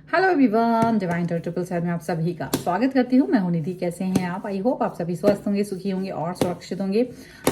Hello everyone, divine triple seven में आप सभी का स्वागत करती हूँ। मैं हूँ निधि। कैसे हैं आप? आई होप आप सभी स्वस्थ होंगे, सुखी होंगे और सुरक्षित होंगे।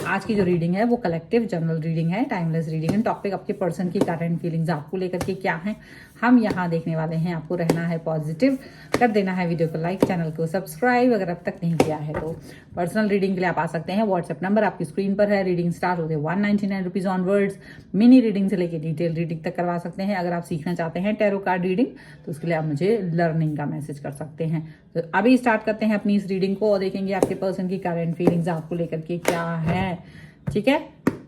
आज की जो रीडिंग है वो कलेक्टिव जनरल रीडिंग है, टाइमलेस रीडिंग है। टॉपिक आपके पर्सन की करंट फीलिंग्स आपको लेकर के क्या है हम यहाँ देखने वाले हैं। आपको रहना है पॉजिटिव, कर देना है वीडियो को लाइक, चैनल को सब्सक्राइब अगर अब तक नहीं किया है तो। पर्सनल रीडिंग के लिए आप आ सकते हैं। व्हाट्सएप नंबर आपकी स्क्रीन पर है। रीडिंग स्टार्ट होते हैं 199 रुपीज ऑनवर्ड्स। मिनी रीडिंग से लेकर डिटेल रीडिंग तक करवा सकते हैं। अगर आप सीखना चाहते हैं टैरो कार्ड रीडिंग तो उसके लिए आप मुझे लर्निंग का मैसेज कर सकते हैं। तो अभी स्टार्ट करते हैं अपनी इस रीडिंग को और देखेंगे आपके पर्सन की करंट फीलिंग्स आपको लेकर के क्या है। ठीक है,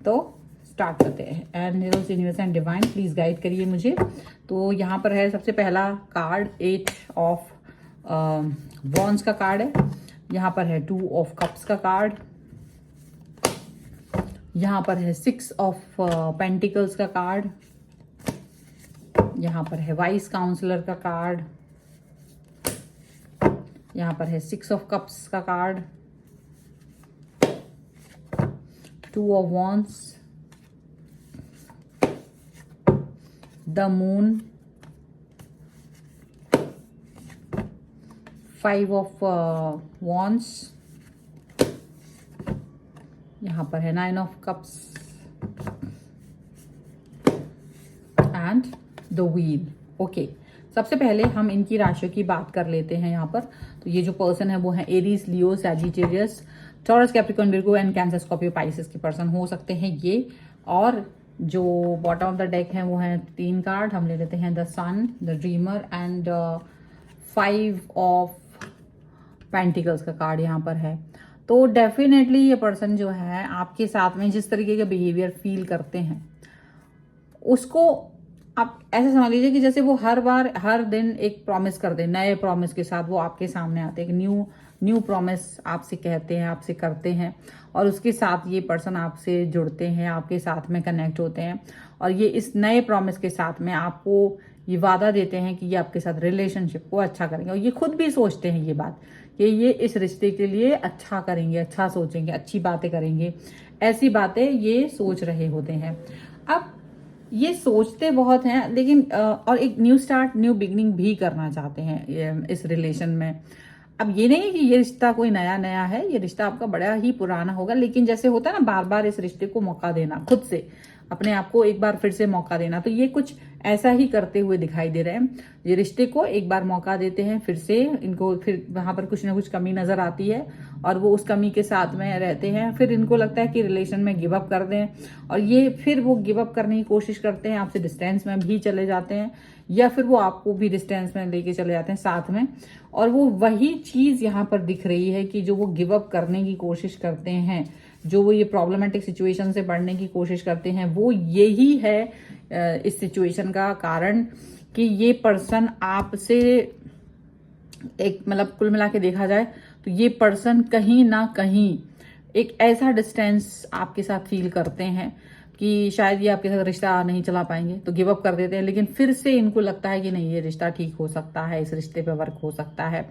तो स्टार्ट करते हैं। And universe and divine please guide करिए मुझे। तो यहाँ पर है सबसे पहला कार्ड 8 ऑफ वॉन्ड्स का कार्ड है। यहाँ पर है 2 ऑफ कप्स का कार्ड। यहाँ पर है 6 ऑफ पेंटिकल्स का कार्ड। यहाँ पर है वाइस काउंसलर का कार्ड। यहाँ पर है 6 ऑफ कप्स का card, 2 of wands, the moon, 5 of wands, यहाँ पर है 9 of cups and the wheel. Okay, सबसे पहले हम इनकी राशियों की बात कर लेते हैं। यहाँ पर तो ये जो पर्सन है वो है Aries, Leo, Sagittarius, taurus, Capricorn, Virgo and cancer, Scorpio, Pisces के पर्सन हो सकते हैं ये। और जो बॉटम ऑफ द डेक है वो है 3 कार्ड। हम ले लेते हैं the sun, the dreamer and 5 of pentacles का कार्ड यहाँ पर है। तो डेफिनेटली ये पर्सन जो है आपके साथ में जिस तरीके का बिहेवियर फील करते हैं उसको आप ऐसे समझ लीजिए कि जैसे वो हर बार हर दिन एक प्रॉमिस कर दे, नए प्रॉमिस के साथ वो आपके सामने आते हैं। एक न्यू प्रॉमिस आपसे कहते हैं, आपसे करते हैं और उसके साथ ये पर्सन आपसे जुड़ते हैं, आपके साथ में कनेक्ट होते हैं। और ये इस नए प्रॉमिस के साथ में आपको ये वादा देते हैं कि ये आपके साथ रिलेशनशिप को अच्छा करेंगे। और ये खुद भी सोचते हैं ये बात कि ये इस रिश्ते के लिए अच्छा करेंगे, अच्छा सोचेंगे, अच्छी बातें करेंगे। ऐसी बातें ये सोच रहे होते हैं। अब ये सोचते बहुत हैं लेकिन और एक न्यू स्टार्ट, न्यू बिगनिंग भी करना चाहते हैं इस रिलेशन में। अब ये नहीं है कि ये रिश्ता कोई नया नया है, ये रिश्ता आपका बड़ा ही पुराना होगा। लेकिन जैसे होता है ना, बार बार इस रिश्ते को मौका देना, खुद से अपने आप को एक बार फिर से मौका देना, तो ये कुछ ऐसा ही करते हुए दिखाई दे रहे हैं। ये रिश्ते को एक बार मौका देते हैं, फिर से इनको फिर वहां पर कुछ ना कुछ कमी नजर आती है और वो उस कमी के साथ में रहते हैं। फिर इनको लगता है कि रिलेशन में गिव अप कर दें और ये फिर वो गिव अप करने की कोशिश करते हैं, आपसे डिस्टेंस में भी चले जाते हैं या फिर वो आपको भी डिस्टेंस में लेके चले जाते हैं साथ में। और वो वही चीज यहाँ पर दिख रही है कि जो वो गिव अप करने की कोशिश करते हैं, जो वो ये प्रॉब्लमेटिक सिचुएशन से बढ़ने की कोशिश करते हैं, वो यही है इस सिचुएशन का कारण कि ये पर्सन आपसे एक मतलब कुल मिला के देखा जाए तो ये पर्सन कहीं ना कहीं एक ऐसा डिस्टेंस आपके साथ फील करते हैं कि शायद ये आपके साथ रिश्ता नहीं चला पाएंगे, तो गिव अप कर देते हैं। लेकिन फिर से इनको लगता है कि नहीं, ये रिश्ता ठीक हो सकता है, इस रिश्ते पे वर्क हो सकता है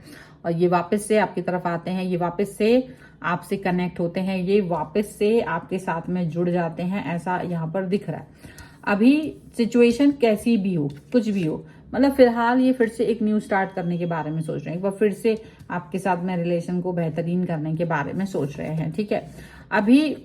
और ये वापस से आपकी तरफ आते हैं, ये वापस से आपसे कनेक्ट होते हैं, ये वापस से आपके साथ में जुड़ जाते हैं। ऐसा यहाँ पर दिख रहा है। अभी सिचुएशन कैसी भी हो, कुछ भी हो, मतलब फिलहाल ये फिर से एक न्यू स्टार्ट करने के बारे में सोच रहे हैं, एक बार फिर से आपके साथ में रिलेशन को बेहतरीन करने के बारे में सोच रहे हैं। ठीक है, अभी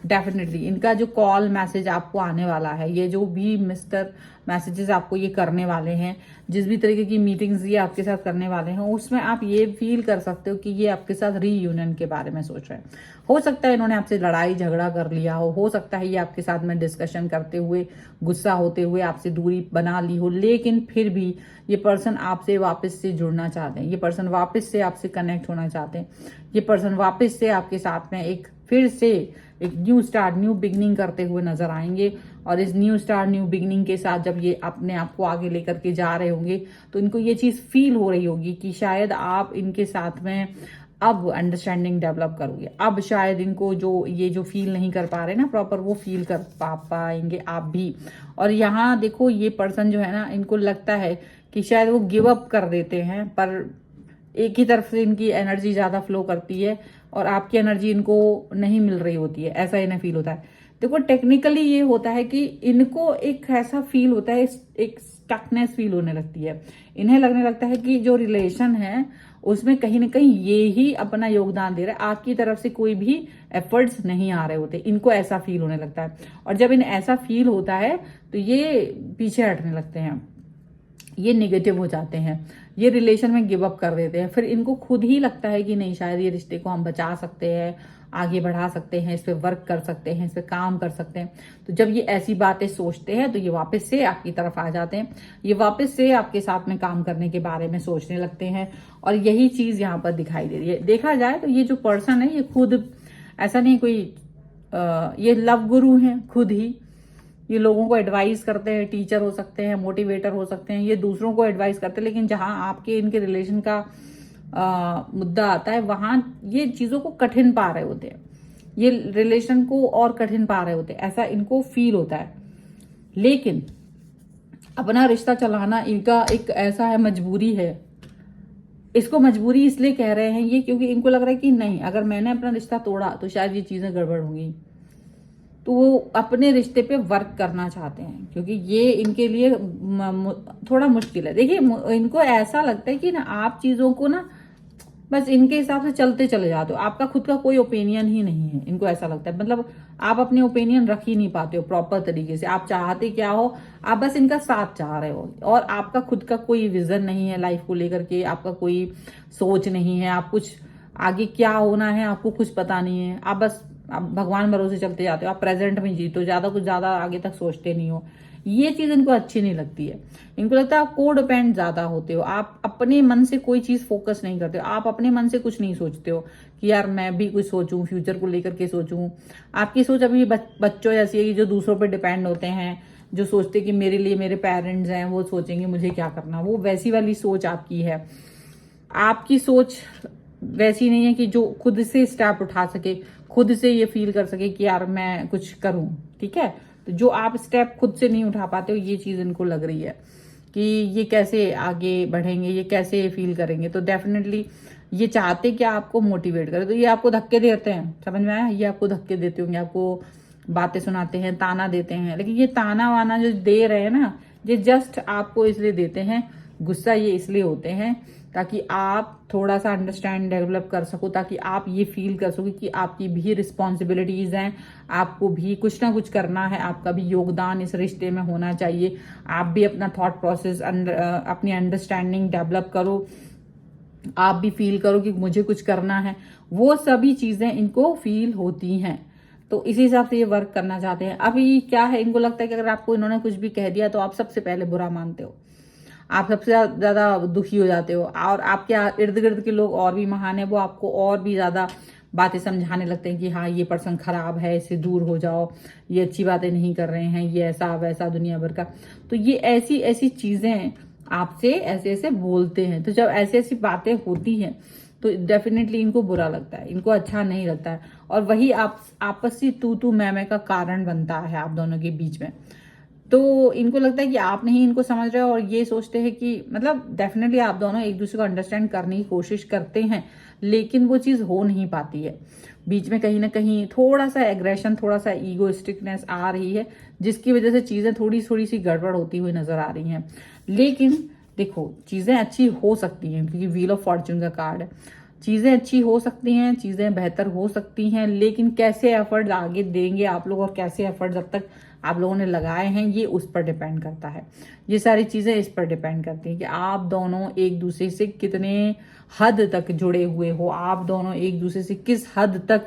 डेफिनेटली इनका जो कॉल मैसेज आपको आने वाला है, ये जो भी मिस्टर मैसेजेस आपको ये करने वाले हैं, जिस भी तरीके की मीटिंग्स ये आपके साथ करने वाले हैं, उसमें आप ये फील कर सकते हो कि ये आपके साथ रीयूनियन के बारे में सोच रहे हैं। हो सकता है इन्होंने आपसे लड़ाई झगड़ा कर लिया हो सकता है ये आपके साथ में डिस्कशन करते हुए, गुस्सा होते हुए आपसे दूरी बना ली हो, लेकिन फिर भी ये पर्सन आपसे वापस से जुड़ना चाहते हैं, ये पर्सन वापस से आपसे कनेक्ट होना चाहते हैं, ये पर्सन वापस से आपके साथ में एक फिर से एक न्यू स्टार्ट, न्यू बिगनिंग करते हुए नजर आएंगे। और इस न्यू स्टार्ट, न्यू बिगनिंग के साथ जब ये अपने आप को आगे लेकर के जा रहे होंगे तो इनको ये चीज फील हो रही होगी कि शायद आप इनके साथ में अब अंडरस्टैंडिंग डेवलप करोगे। अब शायद इनको जो फील नहीं कर पा रहे ना प्रॉपर, वो फील कर पाएंगे आप भी। और यहाँ देखो, ये पर्सन जो है ना, इनको लगता है कि शायद वो गिव अप कर देते हैं, पर एक ही तरफ से इनकी एनर्जी ज्यादा फ्लो करती है और आपकी एनर्जी इनको नहीं मिल रही होती है, ऐसा इन्हें फील होता है। देखो टेक्निकली ये होता है कि इनको एक ऐसा फील होता है, एक स्टकनेस फील होने लगती है। इन्हें लगने लगता है कि जो रिलेशन है उसमें कहीं ना कहीं ये ही अपना योगदान दे रहा है, आपकी तरफ से कोई भी एफर्ट्स नहीं आ रहे होते। इनको ऐसा फील होने लगता है, और जब इन्हें ऐसा फील होता है तो ये पीछे हटने लगते हैं, ये नेगेटिव हो जाते हैं, ये रिलेशन में गिव अप कर देते हैं। फिर इनको खुद ही लगता है कि नहीं, शायद ये रिश्ते को हम बचा सकते हैं, आगे बढ़ा सकते हैं, इस पे वर्क कर सकते हैं, इस पे काम कर सकते हैं। तो जब ये ऐसी बातें सोचते हैं तो ये वापस से आपकी तरफ आ जाते हैं, ये वापस से आपके साथ में काम करने के बारे में सोचने लगते हैं। और यही चीज यहाँ पर दिखाई दे रही है। देखा जाए तो ये जो पर्सन है ये खुद ऐसा नहीं कोई ये लव गुरु हैं खुद ही, ये लोगों को एडवाइस करते हैं, टीचर हो सकते हैं, मोटिवेटर हो सकते हैं, ये दूसरों को एडवाइस करते हैं। लेकिन जहां आपके इनके रिलेशन का मुद्दा आता है वहां ये चीजों को कठिन पा रहे होते हैं, ये रिलेशन को और कठिन पा रहे होते हैं, ऐसा इनको फील होता है। लेकिन अपना रिश्ता चलाना इनका एक ऐसा है, मजबूरी है। इसको मजबूरी इसलिए कह रहे हैं ये क्योंकि इनको लग रहा है कि नहीं, अगर मैंने अपना रिश्ता तोड़ा तो शायद ये चीजें गड़बड़ होंगी, तो वो अपने रिश्ते पे वर्क करना चाहते हैं, क्योंकि ये इनके लिए थोड़ा मुश्किल है। देखिए इनको ऐसा लगता है कि ना आप चीजों को ना बस इनके हिसाब से चलते चले जाते हो, आपका खुद का कोई ओपिनियन ही नहीं है। इनको ऐसा लगता है, मतलब आप अपने ओपिनियन रख ही नहीं पाते हो प्रॉपर तरीके से। आप चाहते क्या हो, आप बस इनका साथ चाह रहे हो, और आपका खुद का कोई विजन नहीं है लाइफ को लेकर के, आपका कोई सोच नहीं है, आप कुछ आगे क्या होना है आपको कुछ पता नहीं है। आप भगवान भरोसे चलते जाते हो, आप प्रेजेंट में जीते हो, ज्यादा आगे तक सोचते नहीं हो। ये चीज इनको अच्छी नहीं लगती है। इनको लगता है आप को डिपेंड ज्यादा होते हो, आप अपने मन से कोई चीज फोकस नहीं करते हो, आप अपने मन से कुछ नहीं सोचते हो कि यार मैं भी कुछ सोचूं, फ्यूचर को लेकर के सोचूं। आपकी सोच अभी बच्चों जैसी है कि जो दूसरों पर डिपेंड होते हैं, जो सोचते कि मेरे लिए मेरे पेरेंट्स हैं, वो सोचेंगे मुझे क्या करना, वो वैसी वाली सोच आपकी है। आपकी सोच वैसी नहीं है कि जो खुद से स्टेप उठा सके, खुद से ये फील कर सके कि यार मैं कुछ करूं। ठीक है, तो जो आप स्टेप खुद से नहीं उठा पाते हो, ये चीज इनको लग रही है कि ये कैसे आगे बढ़ेंगे, ये कैसे फील करेंगे। तो डेफिनेटली ये चाहते कि आपको मोटिवेट करे, तो ये आपको धक्के देते हैं, समझ में आया, ये आपको धक्के देते होंगे, आपको बातें सुनाते हैं, ताना देते हैं। लेकिन ये ताना वाना जो दे रहे हैं ना, ये जस्ट आपको इसलिए देते हैं, गुस्सा ये इसलिए होते हैं ताकि आप थोड़ा सा अंडरस्टैंड डेवलप कर सको, ताकि आप ये फील कर सको कि आपकी भी रिस्पॉन्सिबिलिटीज हैं, आपको भी कुछ ना कुछ करना है, आपका भी योगदान इस रिश्ते में होना चाहिए। आप भी अपना थॉट प्रोसेस अपनी अंडरस्टैंडिंग डेवलप करो, आप भी फील करो कि मुझे कुछ करना है। वो सभी चीजें इनको फील होती हैं, तो इसी हिसाब से ये वर्क करना चाहते हैं। अभी क्या है, इनको लगता है कि अगर आपको इन्होंने कुछ भी कह दिया तो आप सबसे पहले बुरा मानते हो, आप सबसे ज्यादा दुखी हो जाते हो, और आपके इर्द गिर्द के लोग और भी महान है, वो आपको और भी ज्यादा बातें समझाने लगते हैं कि हाँ ये पर्सन खराब है, इससे दूर हो जाओ, ये अच्छी बातें नहीं कर रहे हैं, ये ऐसा वैसा दुनिया भर का। तो ये ऐसी ऐसी चीजें आपसे ऐसे ऐसे बोलते हैं। तो जब ऐसी ऐसी बातें होती हैं तो डेफिनेटली इनको बुरा लगता है, इनको अच्छा नहीं लगता है, और वही आपसी तू मैं का कारण बनता है आप दोनों के बीच में। तो इनको लगता है कि आप नहीं इनको समझ रहे हो, और ये सोचते हैं कि मतलब डेफिनेटली आप दोनों एक दूसरे को अंडरस्टैंड करने की कोशिश करते हैं, लेकिन वो चीज हो नहीं पाती है। बीच में कहीं ना कहीं थोड़ा सा एग्रेशन, थोड़ा सा ईगोइस्टिकनेस आ रही है, जिसकी वजह से चीजें थोड़ी थोड़ी सी गड़बड़ होती हुई नजर आ रही हैं। लेकिन देखो चीजें अच्छी हो सकती हैं, क्योंकि व्हील ऑफ फॉर्च्यून का कार्ड है। चीजें अच्छी हो सकती हैं, चीजें बेहतर हो सकती हैं, लेकिन कैसे एफर्ट्स आगे देंगे आप लोग और कैसे एफर्ट्स अब तक आप लोगों ने लगाए हैं, ये उस पर डिपेंड करता है। ये सारी चीजें इस पर डिपेंड करती हैं कि आप दोनों एक दूसरे से कितने हद तक जुड़े हुए हो, आप दोनों एक दूसरे से किस हद तक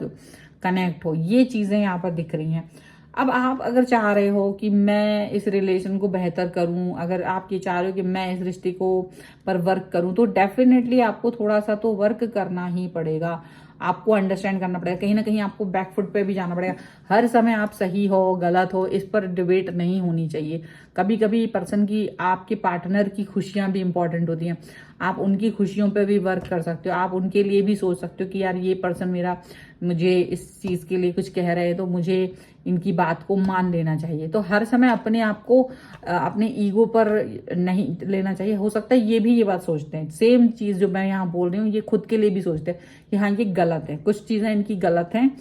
कनेक्ट हो, ये चीजें यहाँ पर दिख रही हैं। अब आप अगर चाह रहे हो कि मैं इस रिलेशन को बेहतर करूं, अगर आप ये चाह रहे हो कि मैं इस रिश्ते को पर वर्क करूं, तो डेफिनेटली आपको थोड़ा सा तो वर्क करना ही पड़ेगा, आपको अंडरस्टैंड करना पड़ेगा, कहीं ना कहीं आपको बैकफुट पे भी जाना पड़ेगा। हर समय आप सही हो गलत हो इस पर डिबेट नहीं होनी चाहिए। कभी कभी पर्सन की, आपके पार्टनर की खुशियां भी इंपॉर्टेंट होती हैं, आप उनकी खुशियों पे भी वर्क कर सकते हो, आप उनके लिए भी सोच सकते हो कि यार ये पर्सन मुझे इस चीज के लिए कुछ कह रहे हैं तो मुझे इनकी बात को मान लेना चाहिए। तो हर समय अपने आप को अपने ईगो पर नहीं लेना चाहिए। हो सकता है ये भी ये बात सोचते हैं, सेम चीज जो मैं यहाँ बोल रही हूँ ये खुद के लिए भी सोचते हैं कि हाँ ये गलत है, कुछ चीजें इनकी गलत हैं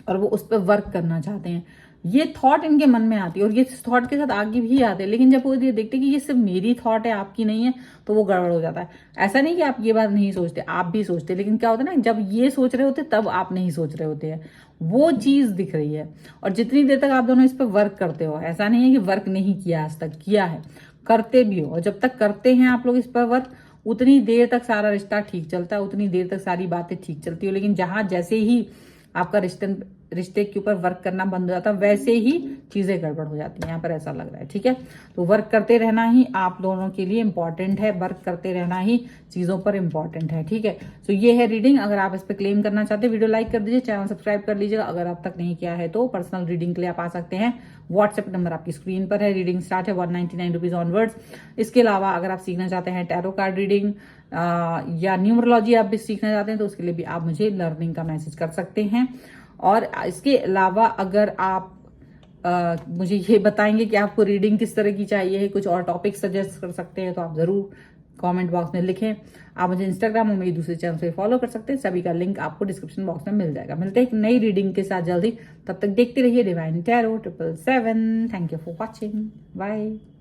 और वो उस पर वर्क करना चाहते हैं। ये थॉट इनके मन में आती है और ये थॉट के साथ आगे भी आते हैं, लेकिन जब वो ये देखते कि ये सिर्फ मेरी थॉट है, आपकी नहीं है, तो वो गड़बड़ हो जाता है। ऐसा नहीं कि आप ये बात नहीं सोचते, आप भी सोचते, लेकिन क्या होता है ना, जब ये सोच रहे होते तब आप नहीं सोच रहे होते हैं, वो चीज दिख रही है। और जितनी देर तक आप दोनों इस पर वर्क करते हो, ऐसा नहीं है कि वर्क नहीं किया, आज तक किया है, करते भी हो, और जब तक करते हैं आप लोग इस पर वर्क, उतनी देर तक सारा रिश्ता ठीक चलता है, उतनी देर तक सारी बातें ठीक चलती हो। लेकिन जहां जैसे ही आपका रिश्ते के ऊपर वर्क करना बंद हो जाता है, वैसे ही चीजें गड़बड़ हो जाती हैं। यहाँ पर ऐसा लग रहा है, ठीक है। तो वर्क करते रहना ही आप दोनों के लिए इंपॉर्टेंट है, वर्क करते रहना ही चीजों पर इंपॉर्टेंट है, ठीक है। तो ये है रीडिंग। अगर आप इस पर क्लेम करना चाहते हैं, वीडियो लाइक कर दीजिए, चैनल सब्सक्राइब कर लीजिएगा। अगर आप तक नहीं किया है तो पर्सनल रीडिंग के लिए आप आ सकते हैं, व्हाट्सएप नंबर आपकी स्क्रीन पर है। रीडिंग स्टार्ट है 199 रुपीज ऑनवर्ड्स। इसके अलावा अगर आप सीखना चाहते हैं टैरो कार्ड रीडिंग या न्यूमरोलॉजी आप भी सीखना चाहते हैं, तो उसके लिए भी आप मुझे लर्निंग का मैसेज कर सकते हैं। और इसके अलावा अगर आप मुझे ये बताएंगे कि आपको रीडिंग किस तरह की चाहिए, कुछ और टॉपिक सजेस्ट कर सकते हैं, तो आप जरूर कमेंट बॉक्स में लिखें। आप मुझे इंस्टाग्राम और मेरी दूसरे चैनल से फॉलो कर सकते हैं, सभी का लिंक आपको डिस्क्रिप्शन बॉक्स में मिल जाएगा। मिलते हैं एक नई रीडिंग के साथ जल्दी, तब तक देखते रहिए divine tarot 777। Thank you for watching, bye.